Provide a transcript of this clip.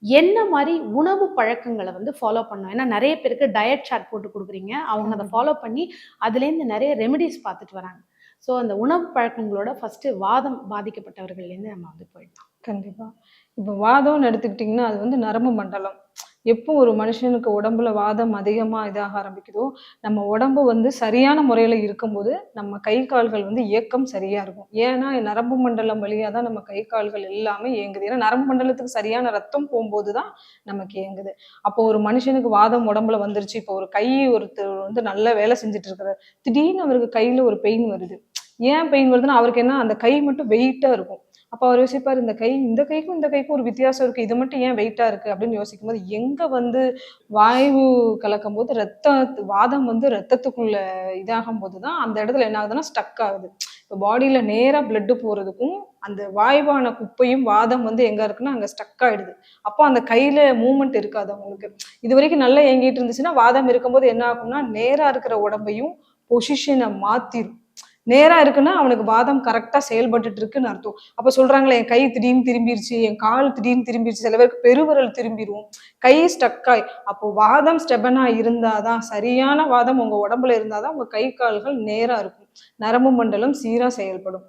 என்ன மாரி உணவு பழக்கங்கள வந்து ஃபாலோ பண்ணணும்? ஏன்னா நெறைய பேருக்கு டயட் சார்ட் போட்டு குடுக்குறீங்க. அவங்க அத கண்டிப்பா. ஃபாலோ பண்ணி அதுலேருந்து நெறைய ரெமிடீஸ் பார்த்துட்டு வராங்க. ஸோ அந்த உணவு பழக்கங்களோட ஃபர்ஸ்ட்டு வாதம் பாதிக்கப்பட்டவர்கள்லேருந்து நம்ம வந்து போயிடலாம். கண்டிப்பா. இப்ப வாதம்னு எடுத்துக்கிட்டிங்கன்னா, அது வந்து நரம்பு மண்டலம். எப்போ ஒரு மனுஷனுக்கு உடம்புல வாதம் அதிகமா இதாக ஆரம்பிக்குதோ, நம்ம உடம்பு வந்து சரியான முறையில இருக்கும்போது, நம்ம கை, கால்கள் வந்து இயக்கம் சரியா இருக்கும். ஏன்னா, நரம்பு மண்டலம் வழியா தான் நம்ம கை, கால்கள் எல்லாமே இயங்குது. ஏன்னா, நரம்பு மண்டலத்துக்கு சரியான ரத்தம் போம்போது தான் நமக்கு இயங்குது. அப்போ ஒரு மனுஷனுக்கு வாதம் உடம்புல வந்துருச்சு. இப்போ ஒரு கை ஒருத்தர் வந்து நல்லா வேலை செஞ்சுட்டு இருக்கிறார். திடீர்னு அவருக்கு கையில ஒரு பெயின் வருது. ஏன் பெயின் வருதுன்னா, அவருக்கு என்ன அந்த கை மட்டும் வெயிட்டா இருக்கும். அப்ப அவர் யோசிப்பாரு, இந்த கைக்கும் இந்த கைக்கும் ஒரு வித்தியாசம் இருக்கு. இது மட்டும் ஏன் வெயிட்டா இருக்கு அப்படின்னு யோசிக்கும்போது, எங்க வந்து வாயு கலக்கும்போது வாதம் வந்து ரத்தத்துக்குள்ள இதாகும்போது தான் அந்த இடத்துல என்ன ஆகுதுன்னா ஸ்டக் ஆகுது. இப்ப பாடியில நேரா பிளட் போறதுக்கும், அந்த வாய்வான குப்பையும் வாதம் வந்து எங்க இருக்குன்னா, அங்க ஸ்டக் ஆயிடுது. அப்போ அந்த கையில மூவ்மெண்ட் இருக்காது அவங்களுக்கு. இதுவரைக்கும் நல்லா இயங்கிட்டு இருந்துச்சுன்னா, வாதம் இருக்கும்போது என்ன ஆகும்னா, நேரா இருக்கிற உடம்பையும் பொசிஷன மாத்திரும். நேரா இருக்குன்னா, அவனுக்கு வாதம் கரெக்ட்டா செயல்பட்டுட்டு இருக்குன்னு அர்த்தம். அப்ப சொல்றாங்கல்ல, என் கை திடீர்னு திரும்பிருச்சு, என் கால் திடீர்னு திரும்பிருச்சு. சில பேருக்கு பெருவிரல் திரும்பிரும். கை ஸ்டக் ஆயி அப்போ வாதம் ஸ்டெபனா இருந்தா தான், சரியான வாதம் உங்க உடம்புல இருந்தா தான், உங்க கை, கால்கள் நேரா இருக்கும். நரம்பு மண்டலம் சீரா செயல்படும்.